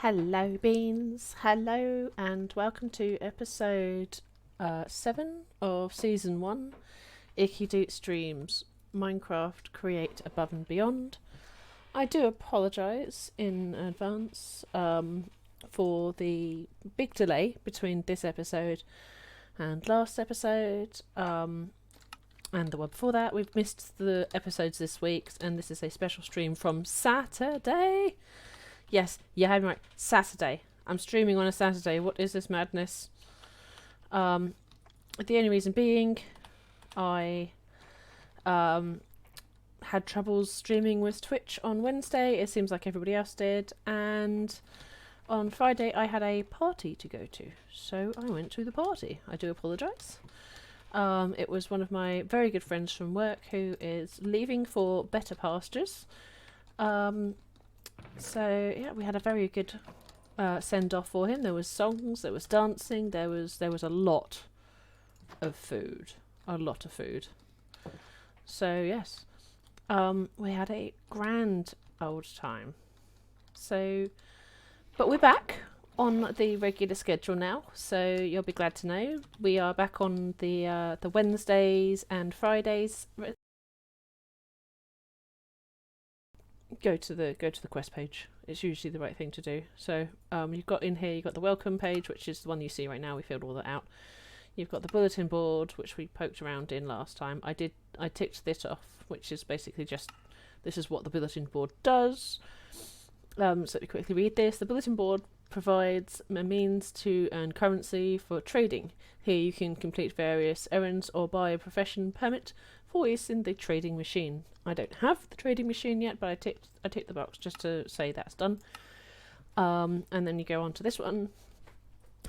Hello beans, hello and welcome to episode 7 of season 1, IkkyDoot streams Minecraft Create Above and Beyond. I do apologise in advance for the big delay between this episode and last episode and the one before that. We've missed the episodes this week and this is a special stream from Saturday. Yes, you had me right. Saturday. I'm streaming on a Saturday. What is this madness? The only reason being, I had troubles streaming with Twitch on Wednesday. It seems like everybody else did. And on Friday, I had a party to go to. So I went to the party. I do apologise. It was one of my very good friends from work who is leaving for better pastures. So yeah, we had a very good send off for him. There was songs, there was dancing, there was a lot of food, So yes, we had a grand old time. So, but we're back on the regular schedule now. So you'll be glad to know we are back on the Wednesdays and Fridays. Go to the quest page. It's usually the right thing to do. So you've got in here, you've got the welcome page, which is the one you see right now. We filled all that out. You've got the bulletin board, which we poked around in last time. I ticked this off, which is basically just this is what the bulletin board does. So let me quickly read this. The bulletin board provides a means to earn currency for trading. Here you can complete various errands or buy a profession permit for use in the trading machine. I don't have the trading machine yet, but I ticked the box just to say that's done. And then you go on to this one.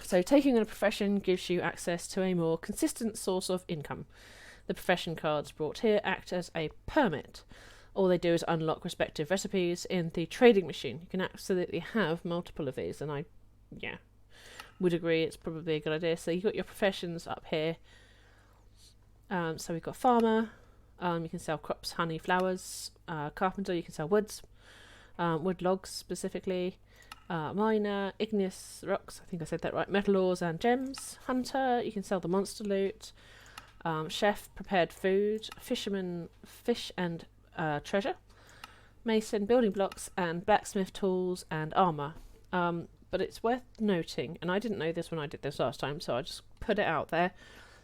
So taking on a profession gives you access to a more consistent source of income. The profession cards brought here act as a permit. All they do is unlock respective recipes in the trading machine. You can absolutely have multiple of these, and I would agree it's probably a good idea. So you've got your professions up here. So we've got farmer. You can sell crops, honey, flowers. Carpenter, you can sell woods, wood logs specifically. Miner, igneous rocks, I think I said that right. Metal ores and gems. Hunter, you can sell the monster loot. Chef, prepared food. Fisherman, fish and treasure. Mason, building blocks and blacksmith tools and armor. But it's worth noting, and I didn't know this when I did this last time, so I just put it out there.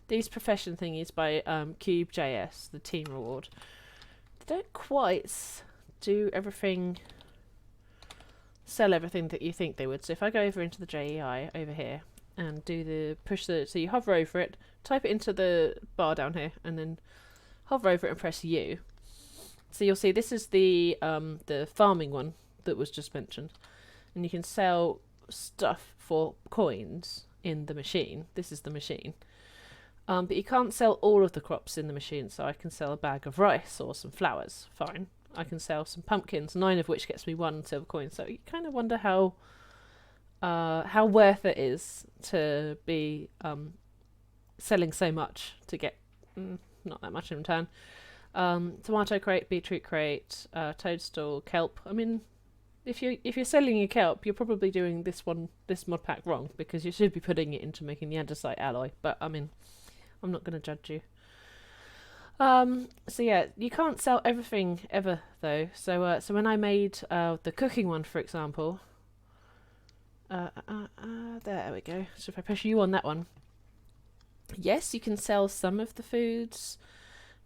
These profession thingies by Cube.js, the team reward, they don't quite do everything, sell everything that you think they would. So if I go over into the JEI over here and do the so you hover over it, type it into the bar down here, and then hover over it and press U. So you'll see this is the farming one that was just mentioned, and you can sell stuff for coins in the machine. This is the machine. But you can't sell all of the crops in the machine, so I can sell a bag of rice or some flowers. Fine. I can sell some pumpkins, 9 of which gets me 1 silver coin. So you kind of wonder how worth it is to be selling so much to get not that much in return. Tomato crate, beetroot crate, toadstool, kelp. I mean, if you're selling your kelp, you're probably doing this mod pack wrong, because you should be putting it into making the andesite alloy. But I mean, I'm not going to judge you. So yeah, you can't sell everything ever though. So when I made the cooking one, for example, there we go. So if I press U on that one, yes, you can sell some of the foods,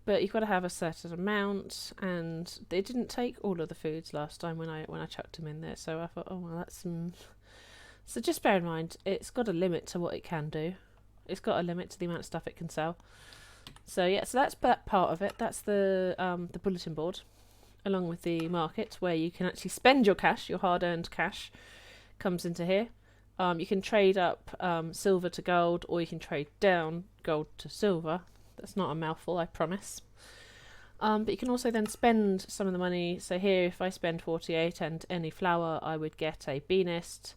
but you've got to have a certain amount, and they didn't take all of the foods last time when I chucked them in there. So I thought, oh well, that's So just bear in mind, it's got a limit to what it can do. It's got a limit to the amount of stuff it can sell. So yeah, so that's that part of it. That's the bulletin board, along with the market, where you can actually spend your cash, your hard-earned cash, comes into here. You can trade up silver to gold, or you can trade down gold to silver. That's not a mouthful, I promise. But you can also then spend some of the money. So here, if I spend 48 and any flour, I would get a bee nest,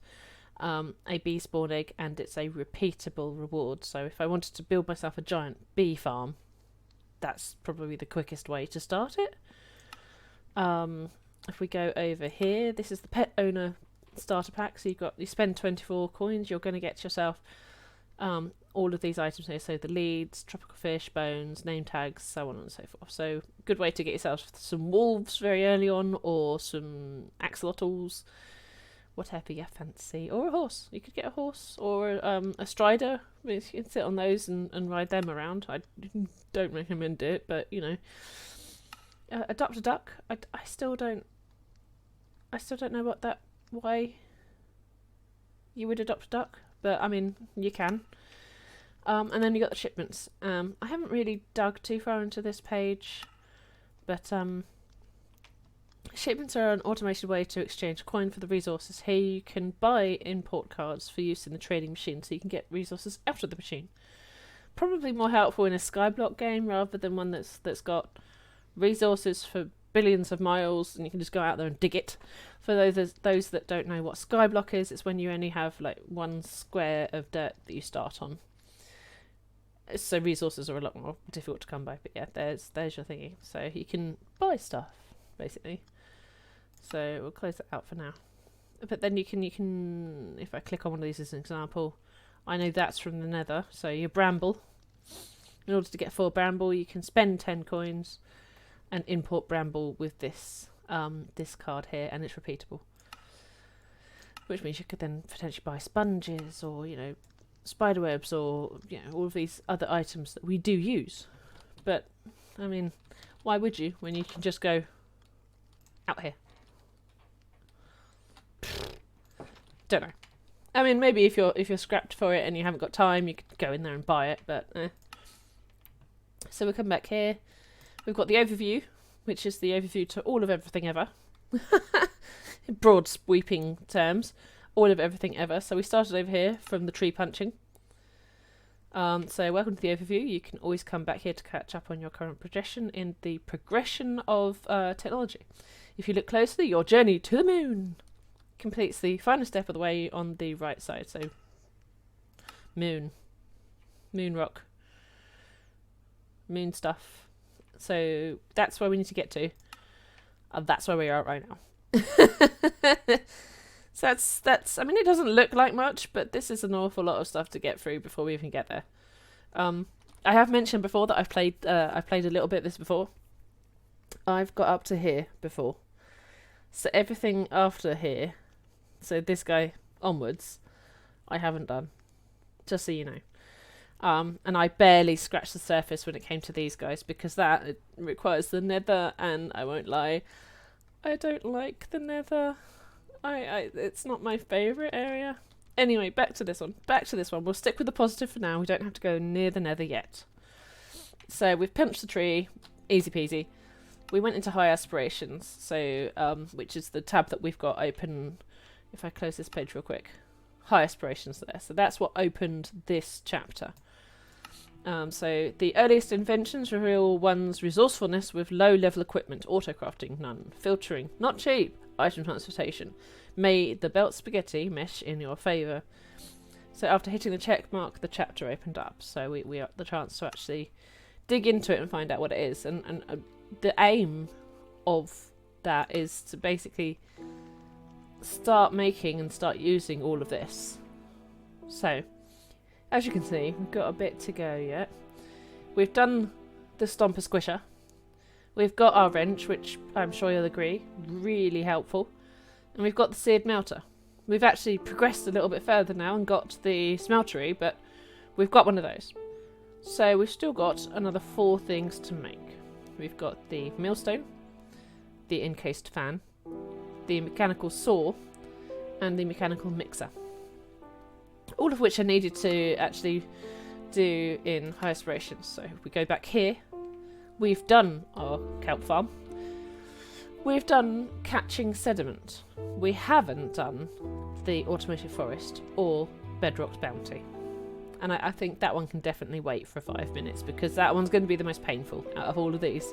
a bee spawn egg, and it's a repeatable reward. So if I wanted to build myself a giant bee farm, that's probably the quickest way to start it. If we go over here, this is the pet owner starter pack. So you spend 24 coins, you're going to get yourself all of these items here. So the leads, tropical fish, bones, name tags, so on and so forth. So good way to get yourself some wolves very early on, or some axolotls, whatever you fancy, or a horse. You could get a horse or a strider. You can sit on those and ride them around. I don't recommend it, but you know, adopt a duck. I still don't know why you would adopt a duck, but I mean you can. And then you got the shipments. I haven't really dug too far into this page, but shipments are an automated way to exchange coin for the resources. Here you can buy import cards for use in the trading machine, so you can get resources out of the machine. Probably more helpful in a skyblock game rather than one that's got resources for billions of miles and you can just go out there and dig it. For those that don't know what skyblock is, it's when you only have like one square of dirt that you start on. So resources are a lot more difficult to come by, but yeah, there's your thingy. So you can buy stuff basically. So we'll close that out for now. But then you can if I click on one of these as an example, I know that's from the Nether. So your bramble. In order to get 4 bramble, you can spend 10 coins and import bramble with this this card here, and it's repeatable. Which means you could then potentially buy sponges, or you know, spiderwebs, or you know, all of these other items that we do use. But I mean, why would you when you can just go out here? Don't know. I mean, maybe if you're scrapped for it and you haven't got time, you could go in there and buy it, but So we'll come back here. We've got the overview, which is the overview to all of everything ever. In broad sweeping terms, all of everything ever. So we started over here from the tree punching. So welcome to the overview. You can always come back here to catch up on your current progression in the progression of technology. If you look closely, your journey to the moon completes the final step of the way on the right side. So moon rock, moon stuff. So that's where we need to get to. That's where we are right now. So that's. I mean, it doesn't look like much, but this is an awful lot of stuff to get through before we even get there. I have mentioned before that I've played a little bit of this before. I've got up to here before, so everything after here, so this guy onwards, I haven't done. Just so you know. And I barely scratched the surface when it came to these guys, because it requires the Nether, and I won't lie, I don't like the Nether. It's not my favourite area. Anyway, back to this one. We'll stick with the positive for now. We don't have to go near the Nether yet. So we've punched the tree, easy peasy. We went into high aspirations, so which is the tab that we've got open. If I close this page real quick, high aspirations there. So that's what opened this chapter. So the earliest inventions reveal one's resourcefulness with low-level equipment, auto-crafting, none, filtering, not cheap, item transportation. May the belt spaghetti mesh in your favour. So after hitting the check mark, the chapter opened up. So we got the chance to actually dig into it and find out what it is. And the aim of that is to basically start making and start using all of this. So as you can see, we've got a bit to go yet. We've done the Stomper Squisher. We've got our wrench, which I'm sure you'll agree, really helpful. And we've got the seared melter. We've actually progressed a little bit further now and got the smeltery, but we've got one of those. So we've still got another 4 things to make. We've got the millstone, the encased fan, the mechanical saw, and the mechanical mixer. All of which are needed to actually do in high aspirations. So if we go back here, we've done our kelp farm. We've done catching sediment. We haven't done the automated forest or bedrock's bounty. And I think that one can definitely wait for 5 minutes, because that one's going to be the most painful out of all of these.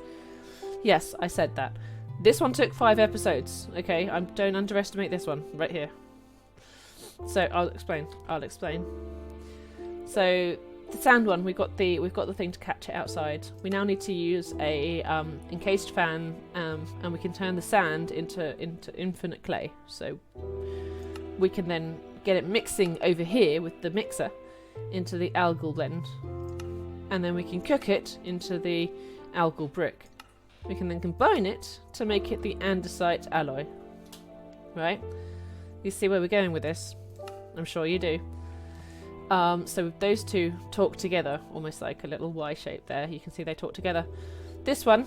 Yes, I said that. This one took 5 episodes, okay? Don't underestimate this one, right here. So I'll explain. So the sand one, we've got the thing to catch it outside. We now need to use a encased fan, and we can turn the sand into infinite clay. So we can then get it mixing over here with the mixer into the algal blend, and then we can cook it into the algal brick. We can then combine it to make it the andesite alloy. Right? You see where we're going with this? I'm sure you do. So those two talk together, almost like a little Y shape there. You can see they talk together. This one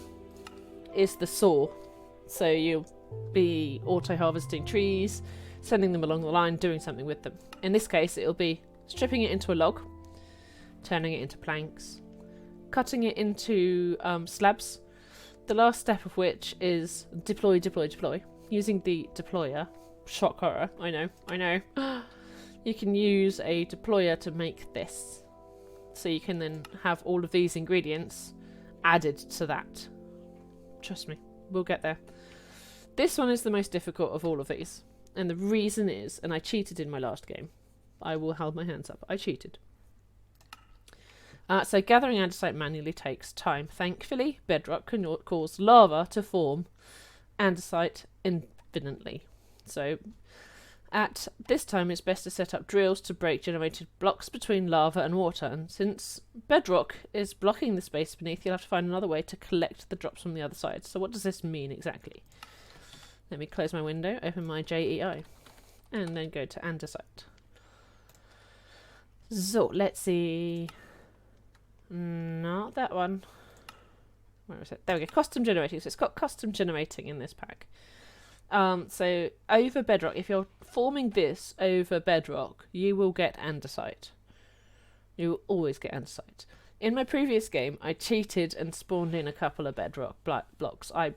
is the saw. So you'll be auto-harvesting trees, sending them along the line, doing something with them. In this case, it'll be stripping it into a log, turning it into planks, cutting it into slabs, the last step of which is deploy, deploy, deploy. Using the deployer, shock horror, I know. You can use a deployer to make this. So you can then have all of these ingredients added to that. Trust me, we'll get there. This one is the most difficult of all of these. And the reason is, and I cheated in my last game. I will hold my hands up. I cheated. So gathering andesite manually takes time. Thankfully, bedrock can cause lava to form andesite infinitely. So at this time, it's best to set up drills to break generated blocks between lava and water. And since bedrock is blocking the space beneath, you'll have to find another way to collect the drops from the other side. So what does this mean exactly? Let me close my window, open my JEI, and then go to andesite. So let's see. Not that one. Where is it? There we go. Custom generating. So it's got custom generating in this pack. So over bedrock, if you're forming this over bedrock, you will get andesite. You will always get andesite. In my previous game, I cheated and spawned in a couple of bedrock blocks. I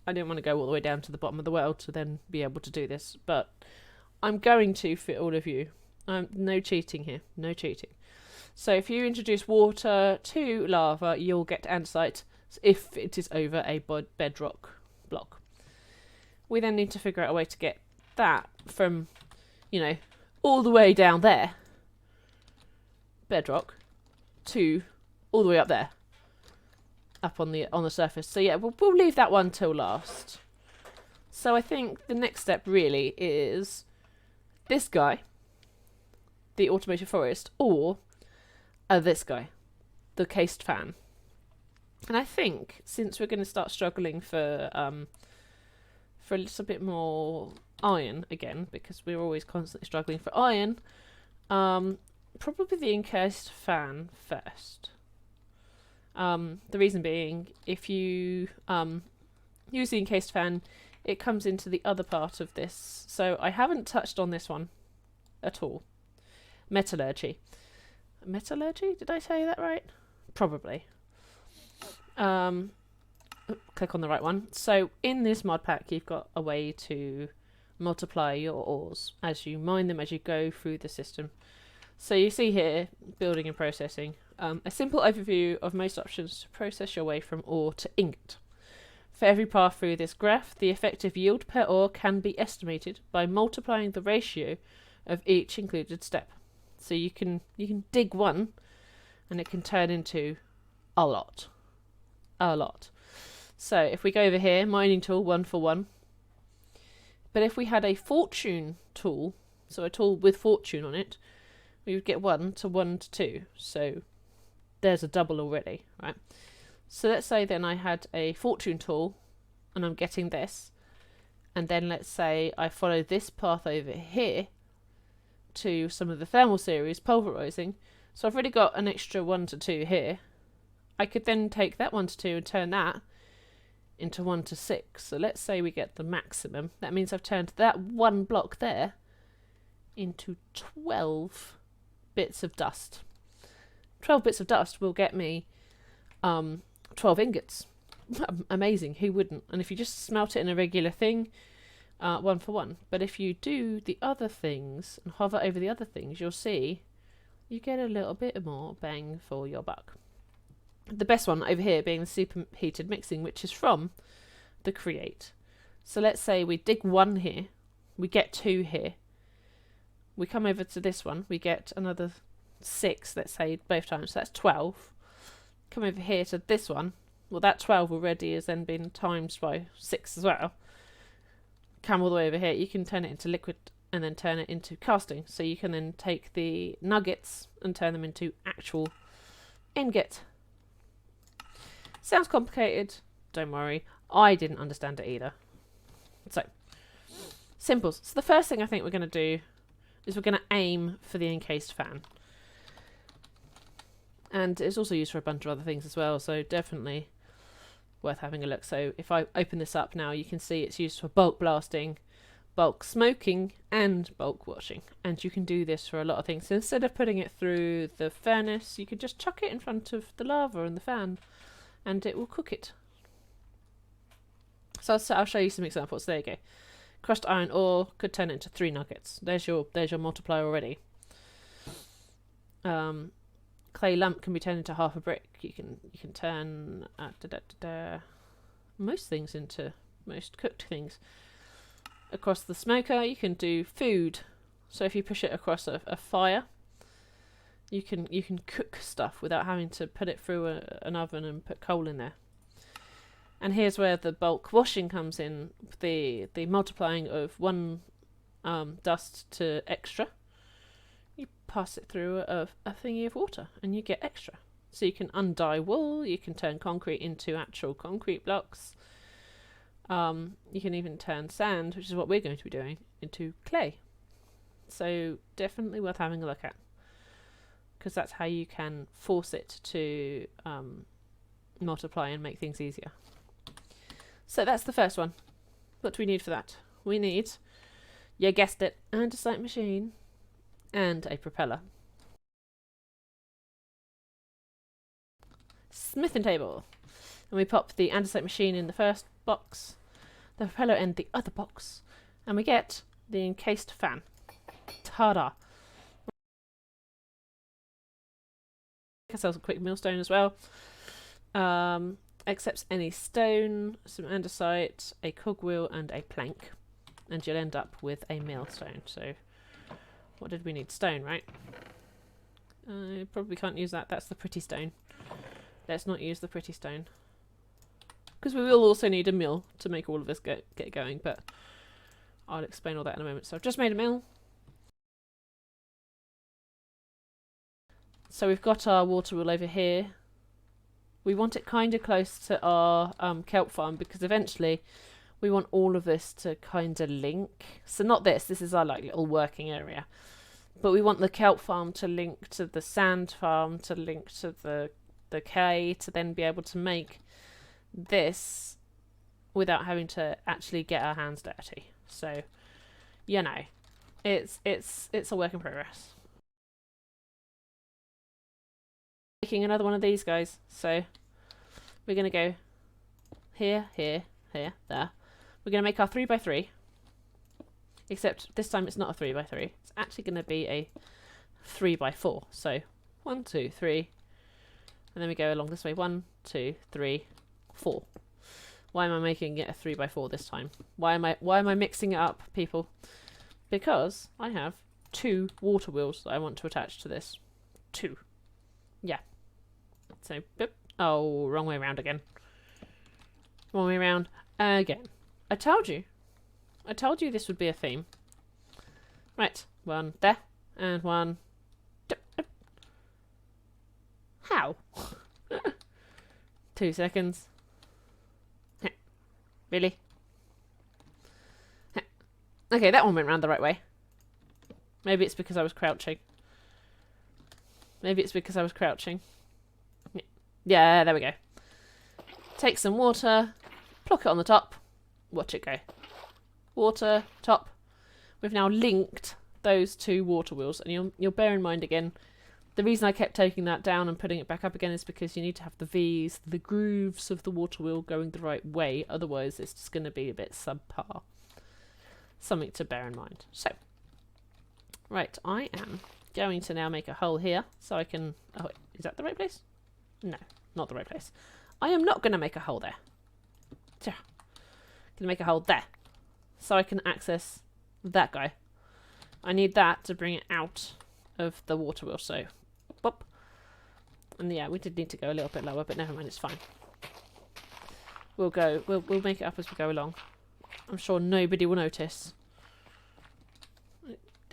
didn't want to go all the way down to the bottom of the world to then be able to do this, but I'm going to for all of you. No cheating here. No cheating. So if you introduce water to lava, you'll get andesite if it is over a bedrock block. We then need to figure out a way to get that from, all the way down there, bedrock, to all the way up there, up on the surface. So yeah, we'll leave that one till last. So I think the next step really is this guy, the automated forest, or this guy, the cased fan. And I think since we're going to start struggling for a little bit more iron again, because we're always constantly struggling for iron, probably the encased fan first. The reason being, if you use the encased fan, it comes into the other part of this. So I haven't touched on this one at all. Metallurgy. Metallurgy? Did I say that right? Probably. Click on the right one. So in this mod pack, you've got a way to multiply your ores as you mine them, as you go through the system. So you see here, building and processing. A simple overview of most options to process your way from ore to ingot. For every path through this graph, the effective yield per ore can be estimated by multiplying the ratio of each included step. So you can dig one, and it can turn into a lot. A lot. So if we go over here, mining tool, 1 for 1. But if we had a fortune tool, so a tool with fortune on it, we would get 1 to 1 to 2. So there's a double already, right? So let's say then I had a fortune tool, and I'm getting this. And then let's say I follow this path over here to some of the thermal series, pulverizing. So I've already got an extra 1 to 2 here. I could then take that 1 to 2 and turn that into 1 to 6. So let's say we get the maximum. That means I've turned that one block there into 12 bits of dust. 12 bits of dust will get me 12 ingots. Amazing, who wouldn't? And if you just smelt it in a regular thing, 1 for 1. But if you do the other things and hover over the other things, you'll see you get a little bit more bang for your buck. The best one over here being the superheated mixing, which is from the create. So let's say we dig 1 here, we get 2 here. We come over to this one, we get another 6, let's say, both times, so that's 12. Come over here to this one, well, that 12 already has then been times by 6 as well. Come all the way over here, you can turn it into liquid and then turn it into casting. So you can then take the nuggets and turn them into actual ingot. Sounds complicated. Don't worry. I didn't understand it either. So, simples. So the first thing I think we're going to do is we're going to aim for the encased fan. And it's also used for a bunch of other things as well, so definitely worth having a look. So if I open this up now, you can see it's used for bulk blasting, bulk smoking, and bulk washing. And you can do this for a lot of things. So instead of putting it through the furnace, you could just chuck it in front of the lava and the fan, and it will cook it. So I'll show you some examples. There you go. Crushed iron ore could turn it into 3 nuggets. There's your multiplier already. Clay lump can be turned into half a brick. You can turn most things into most cooked things. Across the smoker, you can do food. So if you push it across a fire, you can cook stuff without having to put it through an oven and put coal in there. And here's where the bulk washing comes in. The multiplying of 1 dust to extra. You pass it through a thingy of water and you get extra. So you can undye wool, you can turn concrete into actual concrete blocks. You can even turn sand, which is what we're going to be doing, into clay. So definitely worth having a look at, because that's how you can force it to multiply and make things easier. So that's the first one. What do we need for that? We need, you guessed it, an andesite machine and a propeller. Smithing table. And we pop the andesite machine in the first box, the propeller in the other box, and we get the encased fan. Ta-da! Make ourselves a quick millstone as well. Accepts any stone, some andesite, a cogwheel, and a plank. And you'll end up with a millstone. So, what did we need? Stone, right? Probably can't use that. That's the pretty stone. Let's not use the pretty stone. Because we will also need a mill to make all of this get going, but I'll explain all that in a moment. So I've just made a mill. So we've got our water wheel over here. We want it kind of close to our kelp farm, because eventually we want all of this to kind of link. So not this is our like little working area. But we want the kelp farm to link to the sand farm, to link to the clay, to then be able to make this without having to actually get our hands dirty. So, you know, it's a work in progress. Making another one of these guys. So we're going to go here, here, here, there. We're going to make our 3x3. Except this time it's not a 3x3. It's actually going to be a 3x4. So 1, 2, 3. And then we go along this way. 1, 2, 3, 4. Why am I making it a 3x4 this time? Why am I mixing it up, people? Because I have 2 water wheels that I want to attach to this. 2. Yeah. So, boop. Oh, wrong way around again. Wrong way around again. I told you. I told you this would be a theme. Right. 1 there. And 1. How? 2 seconds. Really? Okay, that one went round the right way. Maybe it's because I was crouching. Maybe it's because I was crouching. Yeah, there we go. Take some water, pluck it on the top, watch it go. Water, top. We've now linked those 2 water wheels, and you'll bear in mind again, the reason I kept taking that down and putting it back up again is because you need to have the V's, the grooves of the water wheel going the right way, otherwise it's just going to be a bit subpar. Something to bear in mind. So, right, I am going to now make a hole here, so I can... Oh, wait, is that the right place? No, not the right place. I am not going to make a hole there. I'm going to make a hole there, so I can access that guy. I need that to bring it out of the water wheel, so... Boop. And yeah, we did need to go a little bit lower, but never mind, it's fine. We'll make it up as we go along. I'm sure nobody will notice.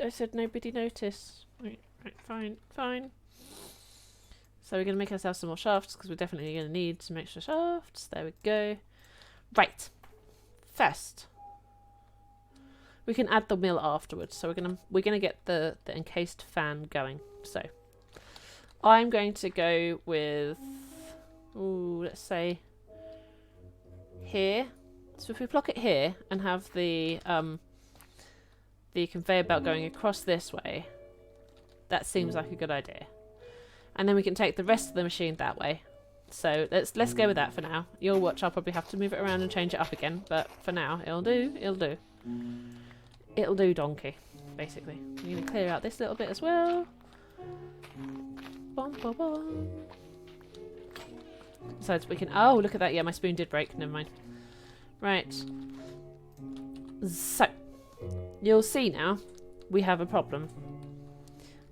said nobody notice. Right, fine. So we're going to make ourselves some more shafts because we're definitely going to need some extra shafts. There we go. Right. First, we can add the mill afterwards. So we're gonna get the encased fan going. So I'm going to go with, let's say here. So if we block it here and have the conveyor belt going across this way, that seems like a good idea. And then we can take the rest of the machine that way. So let's go with that for now. You'll watch, I'll probably have to move it around and change it up again, but for now, it'll do. It'll do, donkey, basically. I'm going to clear out this little bit as well. Besides, we can... Oh, look at that. Yeah, my spoon did break. Never mind. Right. So, you'll see now, we have a problem.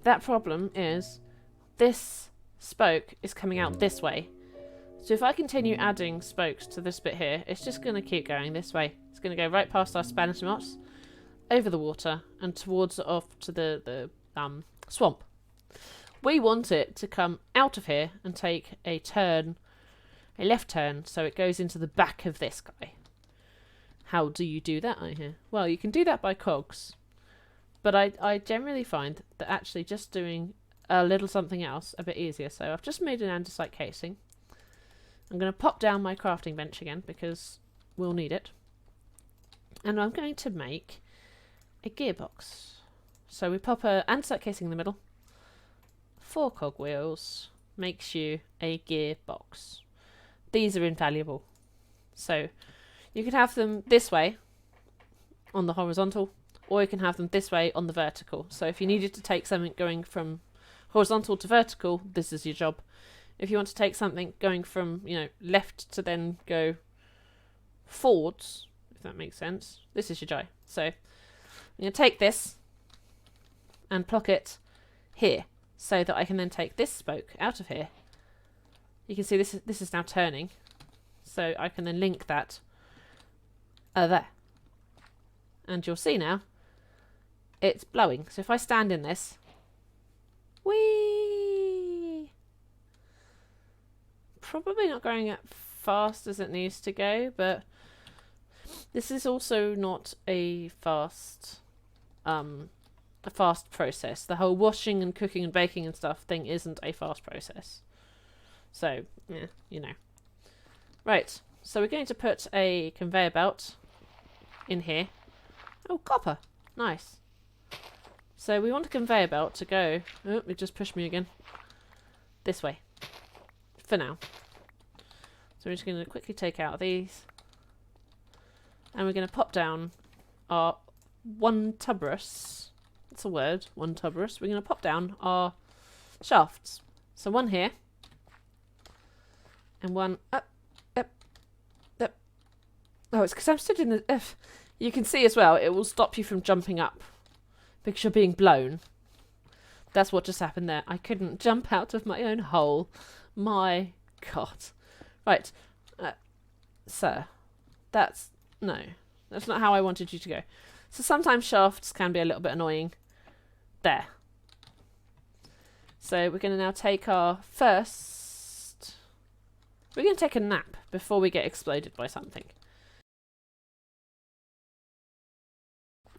That problem is this spoke is coming out this way. So if I continue adding spokes to this bit here, it's just going to keep going this way. It's going to go right past our Spanish moss, over the water, and towards off to the swamp. We want it to come out of here and take a turn, a left turn, so it goes into the back of this guy. How do you do that, I hear? Well, you can do that by cogs, but I generally find that actually just doing a little something else a bit easier. So I've just made an andesite casing. I'm going to pop down my crafting bench again because we'll need it. And I'm going to make a gearbox. So we pop an andesite casing in the middle. 4 cogwheels makes you a gearbox. These are invaluable. So you can have them this way on the horizontal, or you can have them this way on the vertical. So if you needed to take something going from horizontal to vertical, this is your job. If you want to take something going from, left to then go forwards, if that makes sense, this is your job. So I'm going to take this and plonk it here so that I can then take this spoke out of here. You can see this is now turning, so I can then link that there. And you'll see now it's blowing. So if I stand in this, whee! Probably not going as fast as it needs to go, but this is also not a fast process. The whole washing and cooking and baking and stuff thing isn't a fast process. So, yeah, Right, so we're going to put a conveyor belt in here. Oh, copper. Nice. So we want a conveyor belt to go... Oh, it just pushed me again. This way. For now. So we're just going to quickly take out these. And we're going to pop down our one tuberous. That's a word, one tuberous. We're going to pop down our shafts. So one here. And one up. Oh, it's because I'm stood in the... You can see as well, it will stop you from jumping up. Because you're being blown. That's what just happened there. I couldn't jump out of my own hole. My God. Right. Sir. That's... No. That's not how I wanted you to go. So sometimes shafts can be a little bit annoying. There. So we're going to now take our first... We're going to take a nap before we get exploded by something.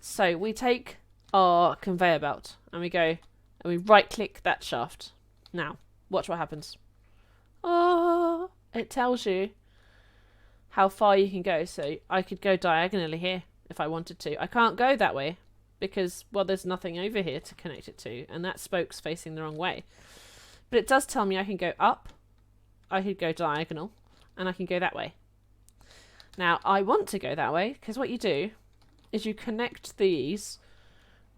So we take our conveyor belt and we go and we right click that shaft. Now, watch what happens. Oh, it tells you how far you can go. So I could go diagonally here if I wanted to. I can't go that way because, well, there's nothing over here to connect it to, and that spoke's facing the wrong way. But it does tell me I can go up, I could go diagonal, and I can go that way. Now, I want to go that way because what you do is you connect these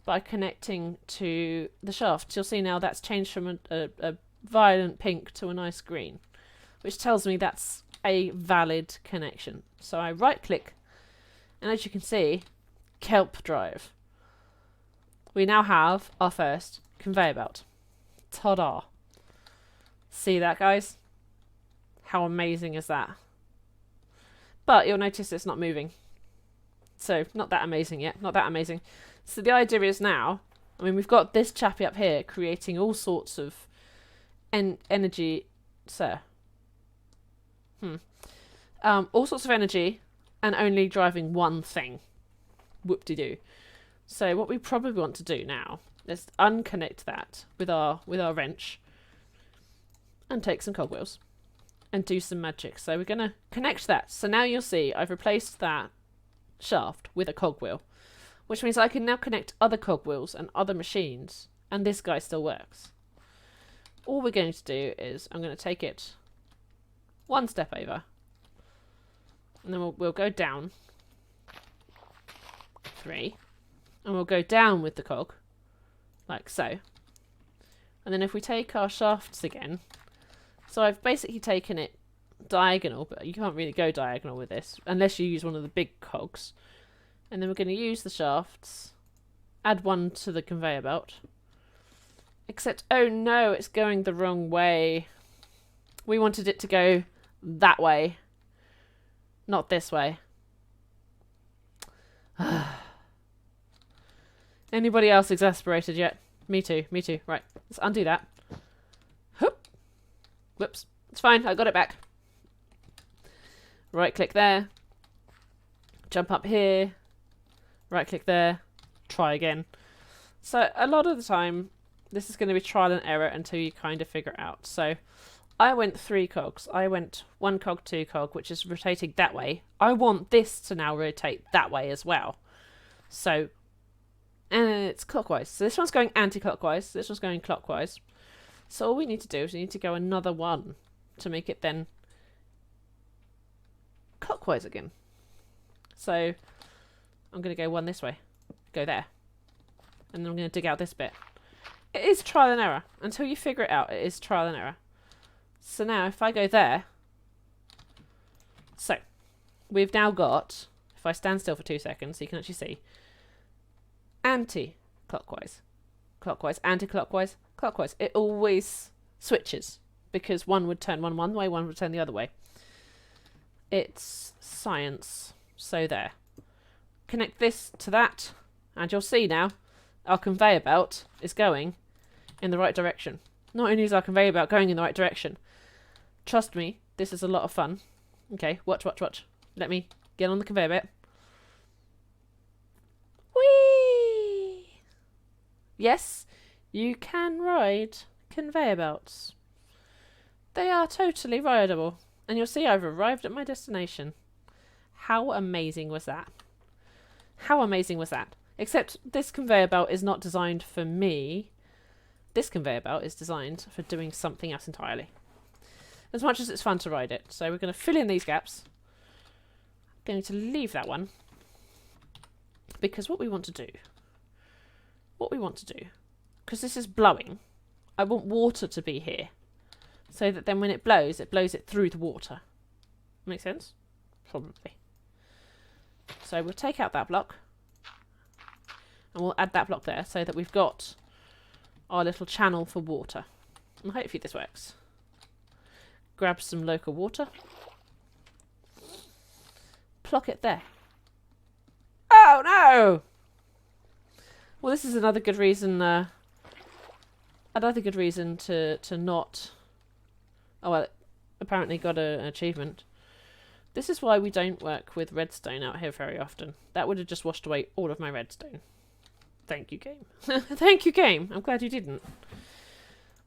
by connecting to the shaft. You'll see now that's changed from a violent pink to a nice green, which tells me that's a valid connection. So I right click, and as you can see, kelp drive. We now have our first conveyor belt. Ta-da! See that, guys? How amazing is that? But you'll notice it's not moving. So, not that amazing yet. Not that amazing. So the idea is now, I mean, we've got this chappy up here creating all sorts of energy, sir. All sorts of energy and only driving one thing. Whoop-de-doo. So what we probably want to do now is unconnect that with our wrench and take some cogwheels and do some magic. So we're going to connect that. So now you'll see I've replaced that shaft with a cogwheel, which means I can now connect other cogwheels and other machines, and this guy still works. All we're going to do is I'm going to take it one step over, and then we'll go down 3, and we'll go down with the cog, like so. And then if we take our shafts again, so I've basically taken it diagonal, but you can't really go diagonal with this unless you use one of the big cogs. And then we're going to use the shafts, add one to the conveyor belt. Except, oh no, it's going the wrong way. We wanted it to go that way, not this way. Anybody else exasperated yet? Me too, me too. Right, let's undo that. Hoop. Whoops. It's fine, I got it back. Right click there. Jump up here. Right click there. Try again. So a lot of the time, this is going to be trial and error until you kind of figure it out. So I went 3 cogs. I went 1 cog, 2 cog, which is rotating that way. I want this to now rotate that way as well. So, and it's clockwise. So this one's going anti-clockwise. This one's going clockwise. So all we need to do is we need to go another 1 to make it then clockwise again. So I'm going to go 1 this way. Go there. And then I'm going to dig out this bit. It is trial and error. Until you figure it out, it is trial and error. So now if I go there, so we've now got, if I stand still for 2 seconds so you can actually see, anti-clockwise, clockwise, anti-clockwise, clockwise. It always switches because one would turn one way, one would turn the other way. It's science. So there. Connect this to that and you'll see now our conveyor belt is going in the right direction. Not only is our conveyor belt going in the right direction, trust me, this is a lot of fun. Okay, watch, watch, watch. Let me get on the conveyor belt. Whee! Yes, you can ride conveyor belts. They are totally rideable. And you'll see I've arrived at my destination. How amazing was that? How amazing was that? Except this conveyor belt is not designed for me. This conveyor belt is designed for doing something else entirely. As much as it's fun to ride it. So we're going to fill in these gaps. Going to leave that one. Because what we want to do, because this is blowing, I want water to be here. So that then when it blows it through the water. Make sense? Probably. So we'll take out that block. And we'll add that block there so that we've got our little channel for water. And hopefully this works. Grab some local water. Plonk it there. Oh no! Well, this is another good reason to not... Oh well, it apparently got an achievement. This is why we don't work with redstone out here very often. That would have just washed away all of my redstone. Thank you, game. Thank you, game. I'm glad you didn't.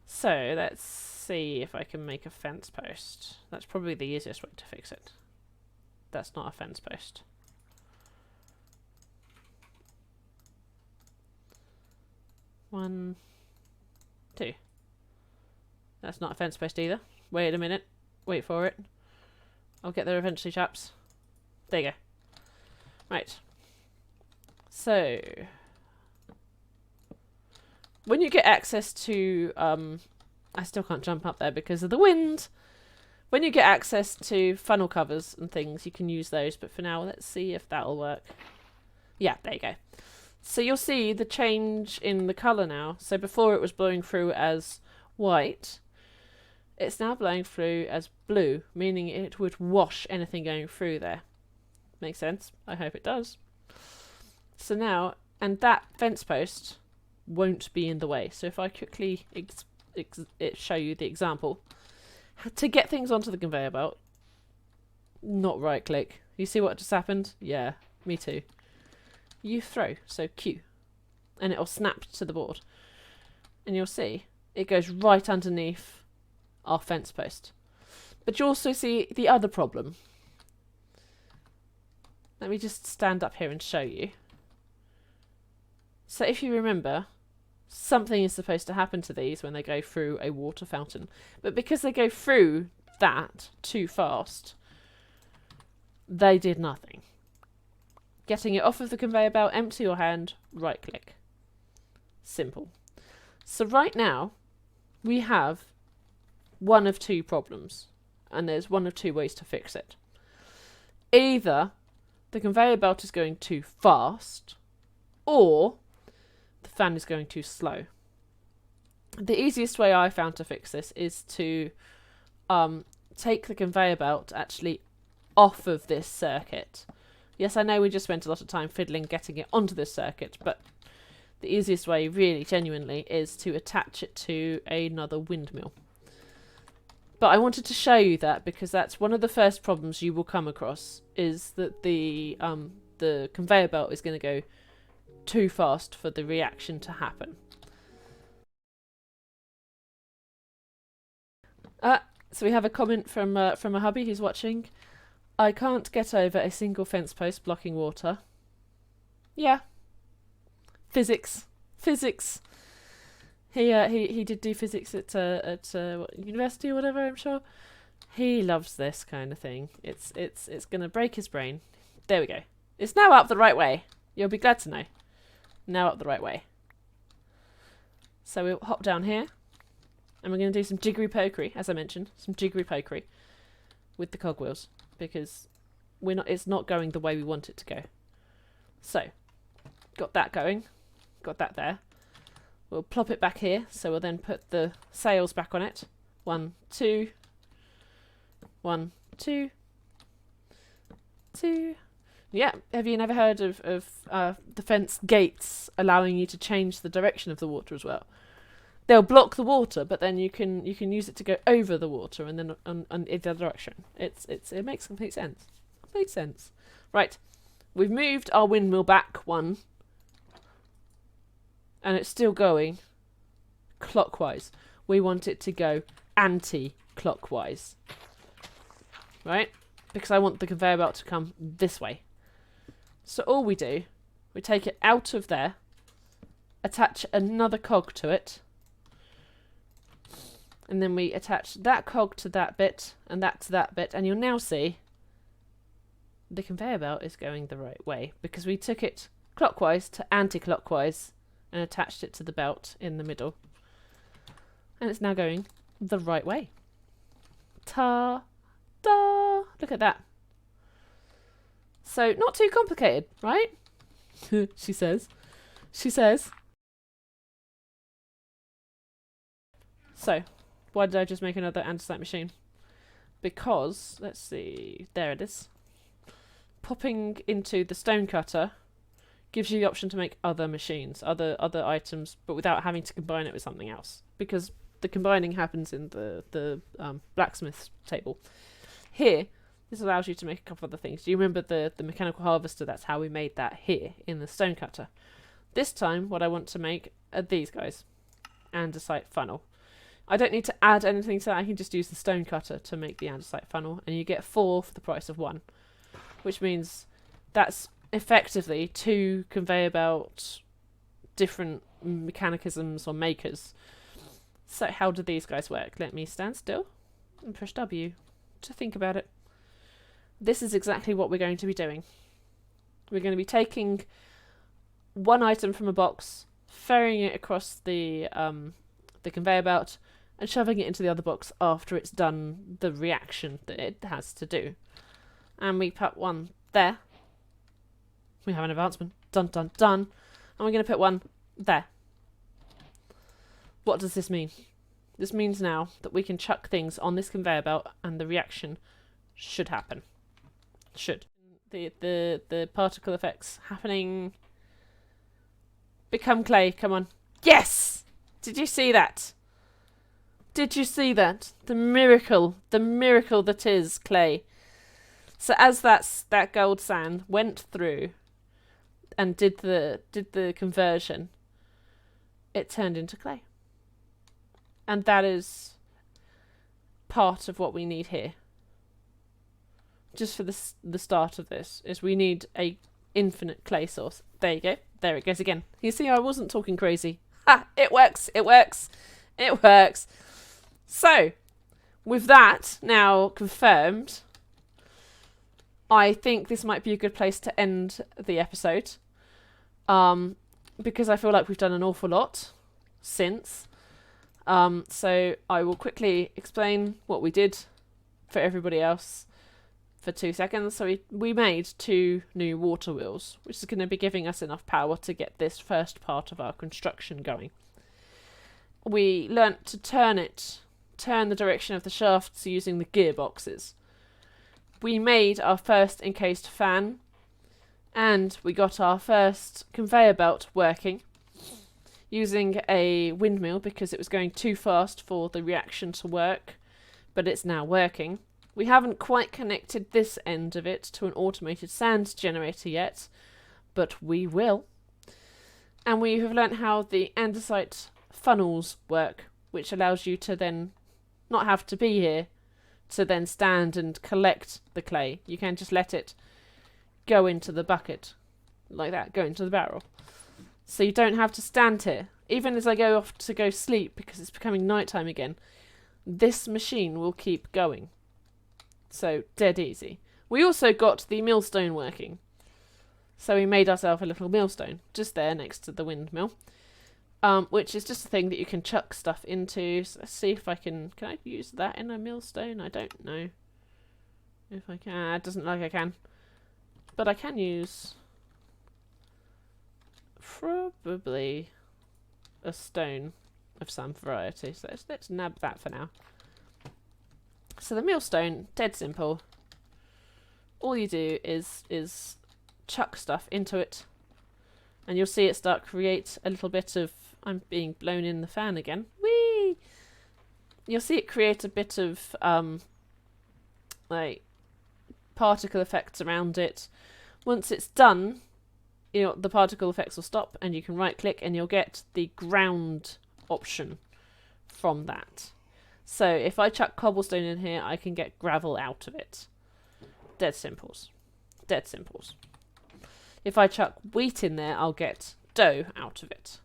So, let's see if I can make a fence post. That's probably the easiest way to fix it. That's not a fence post. One, 2. That's not a fence post either. Wait a minute. Wait for it. I'll get there eventually, chaps. There you go. Right. So, when you get access to... I still can't jump up there because of the wind. When you get access to funnel covers and things, you can use those. But for now, let's see if that'll work. Yeah, there you go. So you'll see the change in the colour now. So before it was blowing through as white. It's now blowing through as blue, meaning it would wash anything going through there. Makes sense? I hope it does. So now, and that fence post won't be in the way. So if I quickly show you the example, to get things onto the conveyor belt, not right click. You see what just happened? Yeah, me too. You throw, so Q, and it'll snap to the board. And you'll see it goes right underneath our fence post. But you also see the other problem. Let me just stand up here and show you. So if you remember, something is supposed to happen to these when they go through a water fountain. But because they go through that too fast, they did nothing. Getting it off of the conveyor belt, empty your hand, right click. Simple. So right now, we have one of two problems, and there's one of two ways to fix it. Either the conveyor belt is going too fast, or the fan is going too slow. The easiest way I found to fix this is to take the conveyor belt actually off of this circuit. Yes, I know we just spent a lot of time fiddling getting it onto this circuit, but the easiest way, really, genuinely, is to attach it to another windmill. But I wanted to show you that because that's one of the first problems you will come across, is that the conveyor belt is going to go too fast for the reaction to happen. So we have a comment from a hubby who's watching. I can't get over a single fence post blocking water. Yeah. Physics. He did do physics at university or whatever, I'm sure. He loves this kind of thing. It's gonna break his brain. There we go. It's now up the right way. You'll be glad to know. Now up the right way. So we'll hop down here, and we're gonna do some jiggery pokery, as I mentioned, some jiggery pokery with the cogwheels, because it's not going the way we want it to go. So, got that going. Got that there. We'll plop it back here, so we'll then put the sails back on it. 1, 2. 1, 2. 2. Yeah, have you never heard of the fence gates allowing you to change the direction of the water as well? They'll block the water, but then you can use it to go over the water and then in the other direction. It makes complete sense. Complete sense. Right, we've moved our windmill back 1. And it's still going clockwise. We want it to go anti-clockwise. Right? Because I want the conveyor belt to come this way. So all we do, we take it out of there, attach another cog to it, and then we attach that cog to that bit, and that to that bit, and you'll now see the conveyor belt is going the right way, because we took it clockwise to anti-clockwise, and attached it to the belt in the middle. And it's now going the right way. Ta-da! Look at that. So, not too complicated, right? She says. So, why did I just make another andesite machine? Because, let's see, there it is. Popping into the stone cutter gives you the option to make other machines, other items, but without having to combine it with something else, because the combining happens in the blacksmith's table. Here, this allows you to make a couple of other things. Do you remember the mechanical harvester? That's how we made that here in the stone cutter. This time, what I want to make are these guys, andesite funnel. I don't need to add anything to that. I can just use the stone cutter to make the andesite funnel, and you get 4 for the price of 1, which means that's effectively 2 conveyor belt different mechanisms or makers. So how do these guys work? Let me stand still and push W to think about it. This is exactly what we're going to be doing. We're going to be taking one item from a box, ferrying it across the conveyor belt, and shoving it into the other box after it's done the reaction that it has to do. And we put one there. We have an advancement. Dun, dun, dun. And we're going to put one there. What does this mean? This means now that we can chuck things on this conveyor belt and the reaction should happen. Should. The particle effects happening. Become clay. Come on. Yes! Did you see that? Did you see that? The miracle that is clay. So as that gold sand went through and did the conversion, it turned into clay. And that is part of what we need here. Just for the start of this, is we need a infinite clay source. There you go. There it goes again. You see, I wasn't talking crazy. Ha! It works. It works. It works. So, with that now confirmed, I think this might be a good place to end the episode. Because I feel like we've done an awful lot since. So I will quickly explain what we did for everybody else for 2 seconds. So we made 2 new water wheels, which is going to be giving us enough power to get this first part of our construction going. We learnt to turn the direction of the shafts using the gearboxes. We made our first encased fan, and we got our first conveyor belt working using a windmill because it was going too fast for the reaction to work, but it's now working. We haven't quite connected this end of it to an automated sand generator yet, but we will. And we have learnt how the andesite funnels work, which allows you to then not have to be here to then stand and collect the clay. You can just let it go into the bucket like that, go into the barrel. So you don't have to stand here. Even as I go off to go sleep, because it's becoming nighttime again, this machine will keep going. So, dead easy. We also got the millstone working. So we made ourselves a little millstone, just there next to the windmill. Which is just a thing that you can chuck stuff into. So let's see if I can I use that in a millstone? I don't know if I can. It doesn't look like I can. But I can use probably a stone of some variety. So let's nab that for now. So the millstone, dead simple. All you do is chuck stuff into it, and you'll see it start create a little bit of. I'm being blown in the fan again. Whee! You'll see it create a bit of like particle effects around it. Once it's done, the particle effects will stop, and you can right click and you'll get the ground option from that. So if I chuck cobblestone in here, I can get gravel out of it. Dead simples. Dead simples. If I chuck wheat in there, I'll get dough out of it.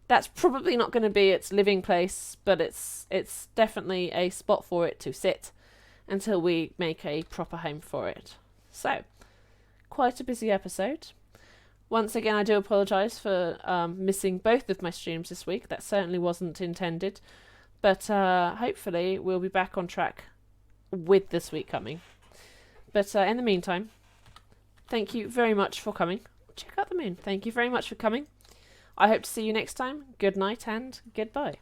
That's probably not going to be its living place, but it's definitely a spot for it to sit until we make a proper home for it. So, quite a busy episode. Once again, I do apologise for missing both of my streams this week. That certainly wasn't intended. But hopefully we'll be back on track with this week coming. But in the meantime, thank you very much for coming. Check out the moon. Thank you very much for coming. I hope to see you next time. Good night and goodbye.